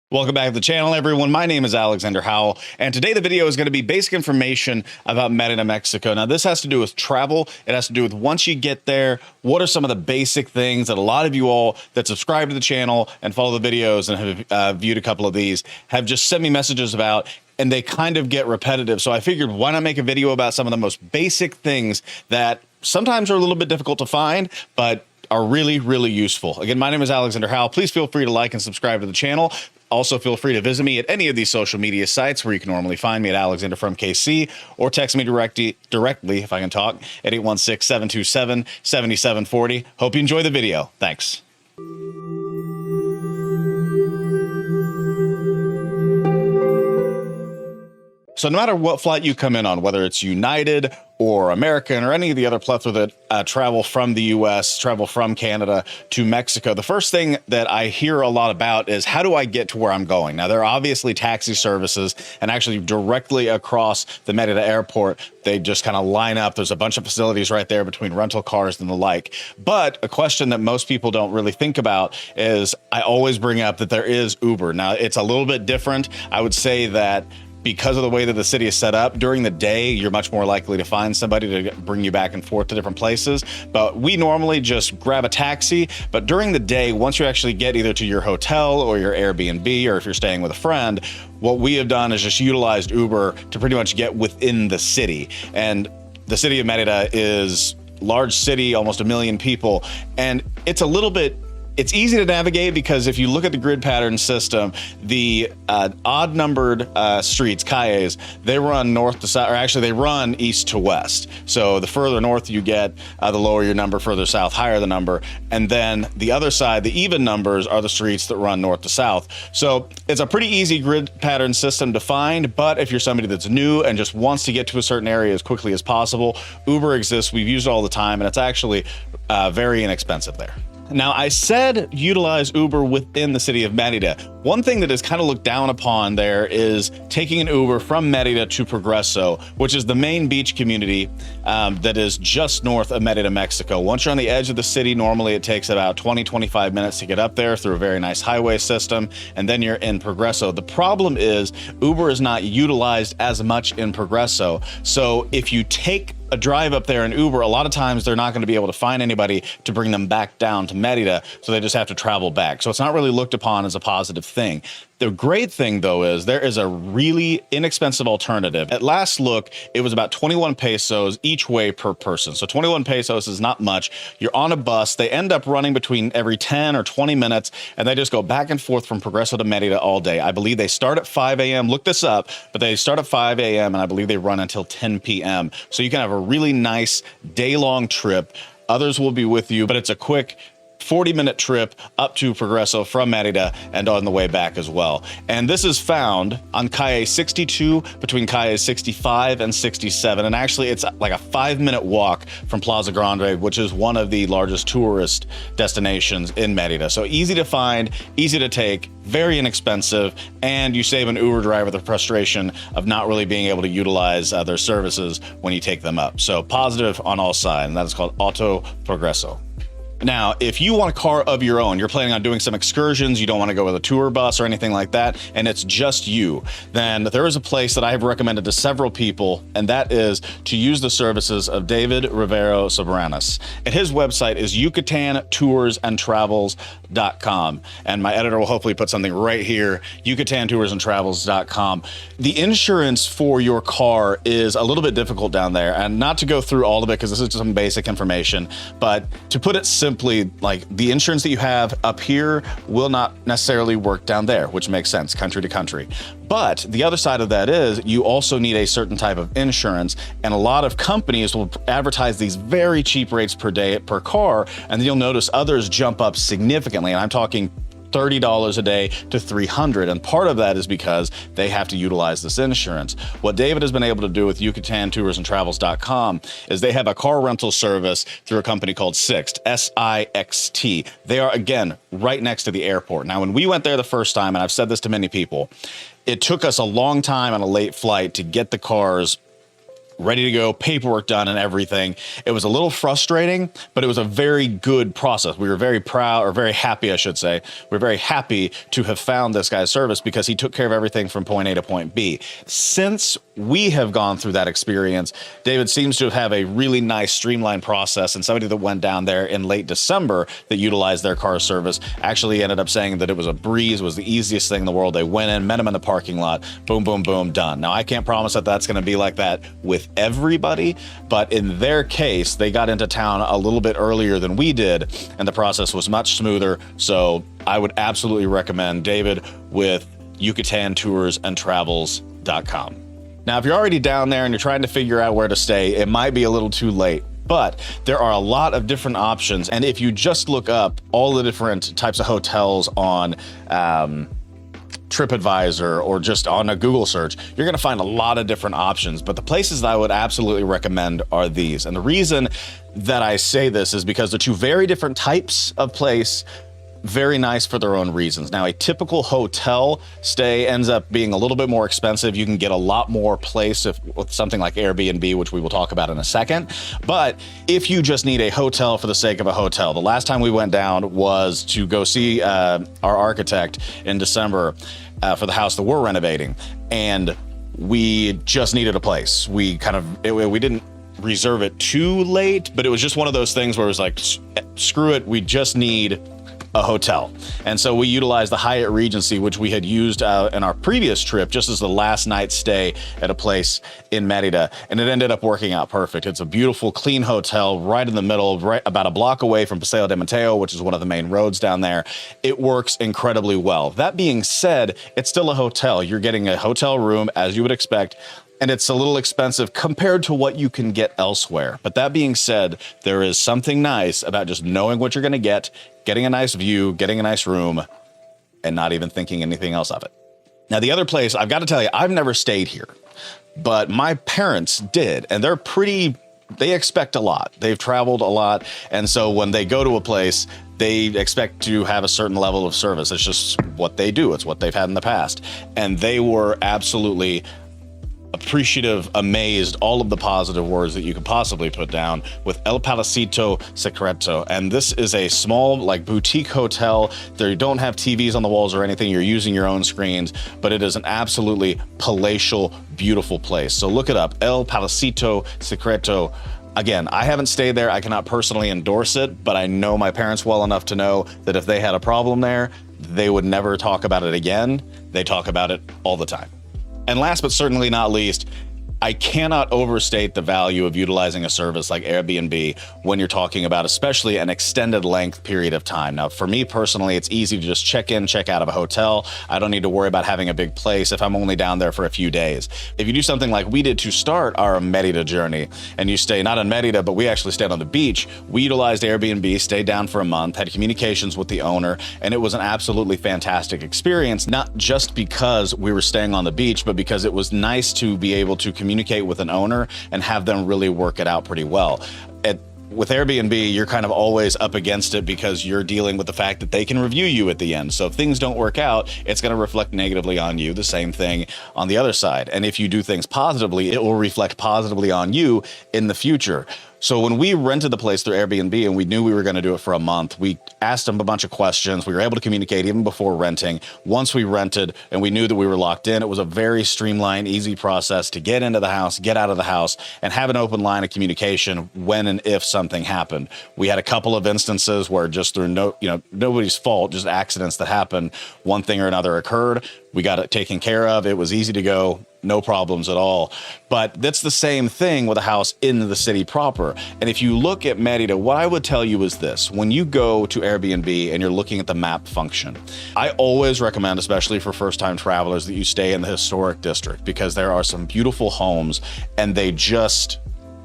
Welcome back to the channel, everyone. My name is Alexander Howell, and today the video is going to be basic information about Merida, Mexico. Now, this has to do with travel. It has to do with once you get there, what are some of the basic things that a lot of you all that subscribe to the channel and follow the videos and have viewed a couple of these have just sent me messages about, and they kind of get repetitive. So I figured, why not make a video about some of the most basic things that sometimes are a little bit difficult to find, but are really, really useful. Again, my name is Alexander Howell. Please feel free to like and subscribe to the channel. Also, feel free to visit me at any of these social media sites where you can normally find me at Alexander from KC, or text me directly, if I can talk, at 816-727-7740. Hope you enjoy the video. Thanks. So no matter what flight you come in on, whether it's United or American or any of the other plethora that travel from the US, travel from Canada to Mexico, the first thing that I hear a lot about is, how do I get to where I'm going? Now, there are obviously taxi services, and actually directly across the Merida airport, they just kind of line up. There's a bunch of facilities right there between rental cars and the like. But a question that most people don't really think about is, I always bring up that there is Uber. Now, it's a little bit different. I would say that because of the way that the city is set up, during the day, you're much more likely to find somebody to bring you back and forth to different places. But we normally just grab a taxi. But during the day, once you actually get either to your hotel or your Airbnb, or if you're staying with a friend, what we have done is just utilized Uber to pretty much get within the city. And the city of Merida is a large city, almost 1 million people. And it's it's easy to navigate because if you look at the grid pattern system, the odd numbered streets, calles, they run north to south, or actually they run east to west. So the further north you get, the lower your number, further south, higher the number. And then the other side, the even numbers, are the streets that run north to south. So it's a pretty easy grid pattern system to find, but if you're somebody that's new and just wants to get to a certain area as quickly as possible, Uber exists. We've used it all the time, and it's actually very inexpensive there. Now, I said utilize Uber within the city of Merida. One thing that is kind of looked down upon there is taking an Uber from Merida to Progreso, which is the main beach community that is just north of Merida, Mexico. Once you're on the edge of the city, normally it takes about 20-25 minutes to get up there through a very nice highway system, and then you're in Progreso. The problem is Uber is not utilized as much in Progreso. So if you take a drive up there in Uber, a lot of times they're not going to be able to find anybody to bring them back down to Merida, so they just have to travel back. So it's not really looked upon as a positive thing. The great thing, though, is there is a really inexpensive alternative. At last look, it was about 21 pesos each way per person. So 21 pesos is not much. You're on a bus. They end up running between every 10 or 20 minutes, and they just go back and forth from Progreso to Merida all day. I believe they start at 5 a.m. Look this up, but they start at 5 a.m., and I believe they run until 10 p.m. So you can have a really nice day-long trip. Others will be with you, but it's a quick 40-minute trip up to Progreso from Merida and on the way back as well. And this is found on calle 62 between calle 65 and 67. And actually, it's like a 5-minute walk from Plaza Grande, which is one of the largest tourist destinations in Merida. So easy to find, easy to take, very inexpensive, and you save an Uber driver the frustration of not really being able to utilize their services when you take them up. So positive on all sides, and that is called Auto Progreso. Now, if you want a car of your own, you're planning on doing some excursions, you don't want to go with a tour bus or anything like that, and it's just you, then there is a place that I have recommended to several people, and that is to use the services of David Rivero Sobranas. And his website is yucatantoursandtravels.com, and my editor will hopefully put something right here, yucatantoursandtravels.com. The insurance for your car is a little bit difficult down there, and not to go through all of it because this is just some basic information, but to put it simply, like, the insurance that you have up here will not necessarily work down there, which makes sense, country to country. But the other side of that is you also need a certain type of insurance, and a lot of companies will advertise these very cheap rates per day per car, and then you'll notice others jump up significantly, and I'm talking $30 a day to $300, and part of that is because they have to utilize this insurance. What David has been able to do with yucatantoursandtravels.com is they have a car rental service through a company called Sixt, S-I-X-T. They are, again, right next to the airport. Now, when we went there the first time, and I've said this to many people, it took us a long time on a late flight to get the cars ready to go, paperwork done and everything. It was a little frustrating, but it was a very good process. We were very proud, or very happy, I should say. We were very happy to have found this guy's service because he took care of everything from point A to point B. Since we have gone through that experience, David seems to have a really nice streamlined process, and somebody that went down there in late December that utilized their car service actually ended up saying that it was a breeze, was the easiest thing in the world. They went in, met him in the parking lot, boom, boom, boom, done. Now, I can't promise that that's going to be like that with everybody, but in their case, they got into town a little bit earlier than we did, and the process was much smoother. So I would absolutely recommend David with YucatanToursAndTravels.com. Now, if you're already down there and you're trying to figure out where to stay, it might be a little too late, but there are a lot of different options. And if you just look up all the different types of hotels on TripAdvisor or just on a Google search, you're going to find a lot of different options. But the places that I would absolutely recommend are these. And the reason that I say this is because they're two very different types of place, very nice for their own reasons. Now, a typical hotel stay ends up being a little bit more expensive. You can get a lot more place with something like Airbnb, which we will talk about in a second. But if you just need a hotel for the sake of a hotel, the last time we went down was to go see our architect in December for the house that we're renovating. And we just needed a place. We didn't reserve it too late, but it was just one of those things where it was like, screw it, we just need a hotel. And so we utilized the Hyatt Regency, which we had used in our previous trip just as the last night stay at a place in Merida, and it ended up working out perfect. It's a beautiful, clean hotel right in the middle, right about a block away from Paseo de Mateo, which is one of the main roads down there. It works incredibly well. That being said, it's still a hotel. You're getting a hotel room as you would expect, and it's a little expensive compared to what you can get elsewhere. But that being said, there is something nice about just knowing what you're going to get, getting a nice view, getting a nice room, and not even thinking anything else of it. Now, the other place, I've got to tell you, I've never stayed here, but my parents did, and they expect a lot. They've traveled a lot, and so when they go to a place, they expect to have a certain level of service. It's just what they do. It's what they've had in the past. And they were absolutely appreciative, amazed, all of the positive words that you could possibly put down with El Palacito Secreto. And this is a small, like, boutique hotel. They don't have TVs on the walls or anything. You're using your own screens, but it is an absolutely palatial, beautiful place. So look it up, El Palacito Secreto. Again, I haven't stayed there. I cannot personally endorse it, but I know my parents well enough to know that if they had a problem there, they would never talk about it again. They talk about it all the time. And last but certainly not least, I cannot overstate the value of utilizing a service like Airbnb when you're talking about especially an extended length period of time. Now, for me personally, it's easy to just check in, check out of a hotel. I don't need to worry about having a big place if I'm only down there for a few days. If you do something like we did to start our Merida journey, and you stay not in Merida, but we actually stayed on the beach, we utilized Airbnb, stayed down for a month, had communications with the owner, and it was an absolutely fantastic experience, not just because we were staying on the beach, but because it was nice to be able to communicate with an owner and have them really work it out pretty well. With Airbnb, you're kind of always up against it because you're dealing with the fact that they can review you at the end. So if things don't work out, it's going to reflect negatively on you. The same thing on the other side. And if you do things positively, it will reflect positively on you in the future. So when we rented the place through Airbnb and we knew we were going to do it for a month, we asked them a bunch of questions. We were able to communicate even before renting. Once we rented and we knew that we were locked in, it was a very streamlined, easy process to get into the house, get out of the house, and have an open line of communication when and if something happened. We had a couple of instances where just through nobody's fault, just accidents that happened, one thing or another occurred. We got it taken care of. It was easy to go. No problems at all. But that's the same thing with a house in the city proper. And if you look at Merida, what I would tell you is this: when you go to Airbnb and you're looking at the map function, I always recommend, especially for first-time travelers, that you stay in the historic district, because there are some beautiful homes and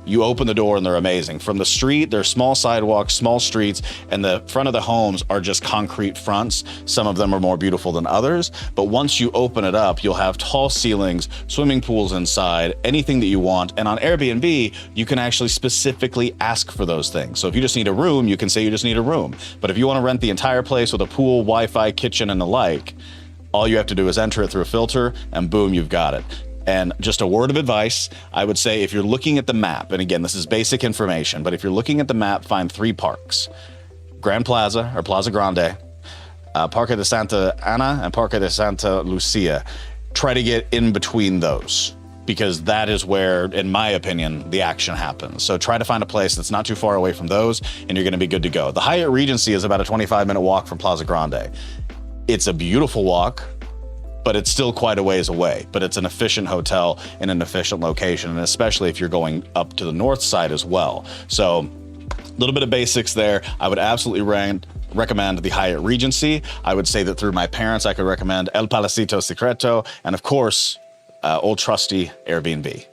you open the door and they're amazing. From the street, there's small sidewalks, small streets, and the front of the homes are just concrete fronts. Some of them are more beautiful than others, but once you open it up, you'll have tall ceilings, swimming pools inside, anything that you want. And on Airbnb, you can actually specifically ask for those things. So if you just need a room, you can say you just need a room. But if you want to rent the entire place with a pool, Wi-Fi, kitchen, and the like, all you have to do is enter it through a filter, and boom, you've got it. And just a word of advice, I would say if you're looking at the map, and again, this is basic information, but if you're looking at the map, find 3 parks: Grand Plaza or Plaza Grande, Parque de Santa Ana, and Parque de Santa Lucia. Try to get in between those, because that is where, in my opinion, the action happens. So try to find a place that's not too far away from those, and you're gonna be good to go. The Hyatt Regency is about a 25-minute walk from Plaza Grande. It's a beautiful walk, but it's still quite a ways away. But it's an efficient hotel in an efficient location, and especially if you're going up to the north side as well. So a little bit of basics there. I would absolutely recommend the Hyatt Regency. I would say that through my parents, I could recommend El Palacito Secreto, and of course, old trusty Airbnb.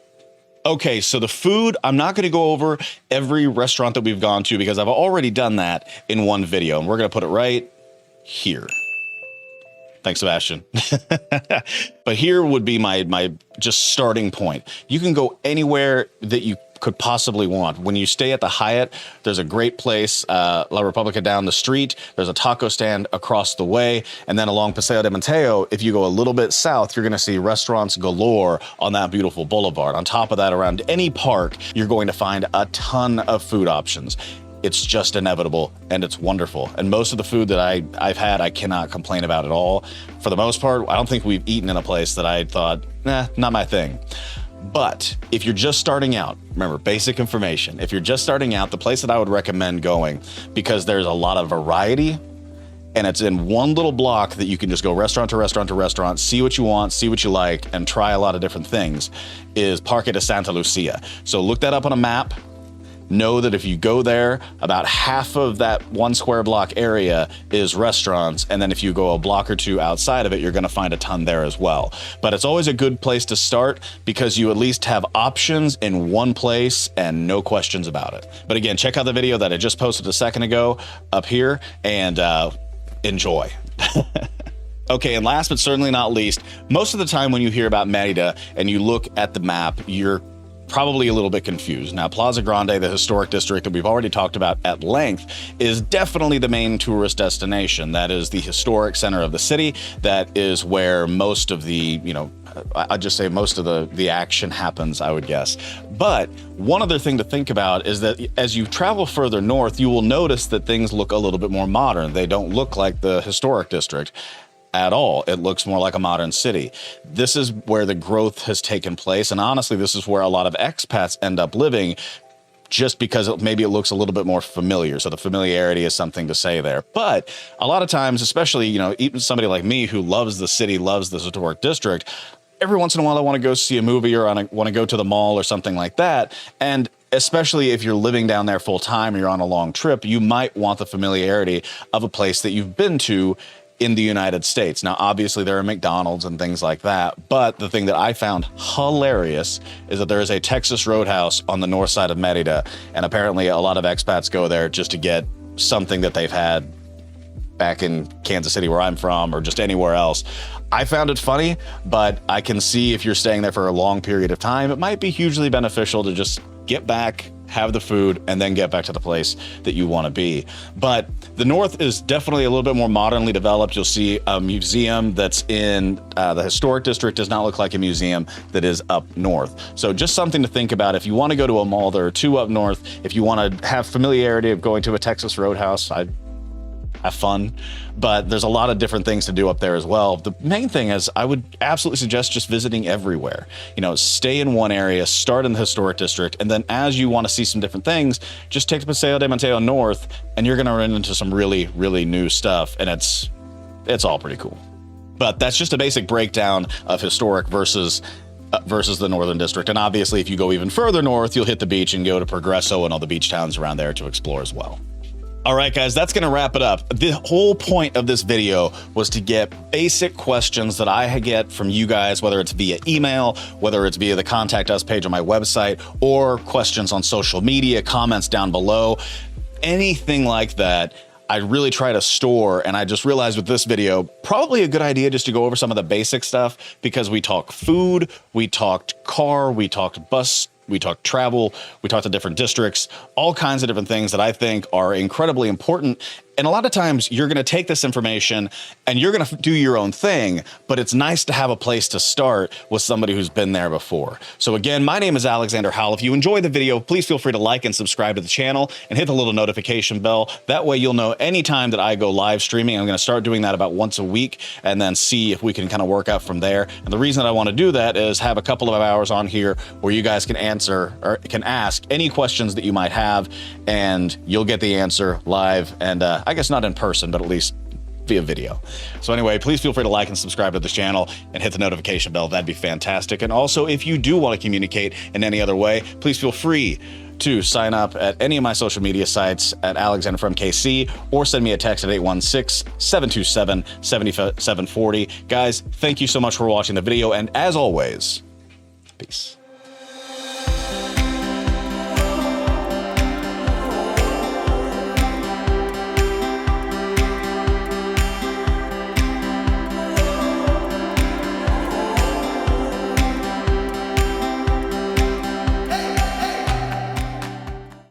Okay, so the food, I'm not gonna go over every restaurant that we've gone to because I've already done that in one video, and we're gonna put it right here. Thanks, Sebastian. But here would be my just starting point. You can go anywhere that you could possibly want. When you stay at the Hyatt, there's a great place, La República down the street. There's a taco stand across the way. And then along Paseo de Mateo, if you go a little bit south, you're gonna see restaurants galore on that beautiful boulevard. On top of that, around any park, you're going to find a ton of food options. It's just inevitable, and it's wonderful. And most of the food that I've had, I cannot complain about at all. For the most part, I don't think we've eaten in a place that I thought, nah, not my thing. But if you're just starting out, remember, basic information. If you're just starting out, the place that I would recommend going, because there's a lot of variety, and it's in one little block that you can just go restaurant to restaurant to restaurant, see what you want, see what you like, and try a lot of different things, is Parque de Santa Lucia. So look that up on a map. Know that if you go there, about half of that 1 square block area is restaurants, and then if you go a block or 2 outside of it, you're gonna find a ton there as well. But it's always a good place to start because you at least have options in one place and no questions about it. But again, check out the video that I just posted a second ago up here, and enjoy. Okay, and last but certainly not least, most of the time when you hear about Merida and you look at the map, you're probably a little bit confused. Now, Plaza Grande, the historic district that we've already talked about at length, is definitely the main tourist destination. That is the historic center of the city. That is where most of the, I'd just say most of the action happens, I would guess. But one other thing to think about is that as you travel further north, you will notice that things look a little bit more modern. They don't look like the historic district at all. It looks more like a modern city. This is where the growth has taken place, and honestly, this is where a lot of expats end up living, just because maybe it looks a little bit more familiar. So the familiarity is something to say there. But a lot of times, especially, even somebody like me who loves the city, loves the historic district, every once in a while I want to go see a movie or I want to go to the mall or something like that. And especially if you're living down there full time or you're on a long trip, you might want the familiarity of a place that you've been to in the United States. Now, obviously there are McDonald's and things like that, but the thing that I found hilarious is that there is a Texas Roadhouse on the north side of Merida, and apparently a lot of expats go there just to get something that they've had back in Kansas City where I'm from, or just anywhere else. I found it funny, but I can see if you're staying there for a long period of time, it might be hugely beneficial to just get back, have the food, and then get back to the place that you want to be. But the north is definitely a little bit more modernly developed. You'll see a museum that's in the historic district does not look like a museum that is up north. So just something to think about. If you want to go to a mall, there are 2 up north. If you want to have familiarity of going to a Texas Roadhouse, I'd have fun, but there's a lot of different things to do up there as well. The main thing is I would absolutely suggest just visiting everywhere. Stay in one area, start in the historic district, and then as you want to see some different things, just take the Paseo de Mateo north, and you're going to run into some really, really new stuff, and it's all pretty cool. But that's just a basic breakdown of historic versus the northern district. And obviously, if you go even further north, you'll hit the beach and go to Progreso and all the beach towns around there to explore as well. All right, guys, that's going to wrap it up. The whole point of this video was to get basic questions that I get from you guys, whether it's via email, whether it's via the Contact Us page on my website, or questions on social media, comments down below, anything like that. I really try to store, and I just realized with this video, probably a good idea just to go over some of the basic stuff, because we talked food, we talked car, we talked bus, we talked travel, we talked to different districts, all kinds of different things that I think are incredibly important. And a lot of times you're going to take this information and you're going to do your own thing, but it's nice to have a place to start with somebody who's been there before. So again, my name is Alexander Howell. If you enjoyed the video, please feel free to like and subscribe to the channel and hit the little notification bell. That way you'll know anytime that I go live streaming. I'm going to start doing that about once a week and then see if we can kind of work out from there. And the reason I want to do that is have a couple of hours on here where you guys can answer or can ask any questions that you might have, and you'll get the answer live and I guess not in person, but at least via video. So anyway, please feel free to like and subscribe to the channel and hit the notification bell. That'd be fantastic. And also, if you do want to communicate in any other way, please feel free to sign up at any of my social media sites at Alexander from KC, or send me a text at 816-727-7740. Guys, thank you so much for watching the video, and as always, peace.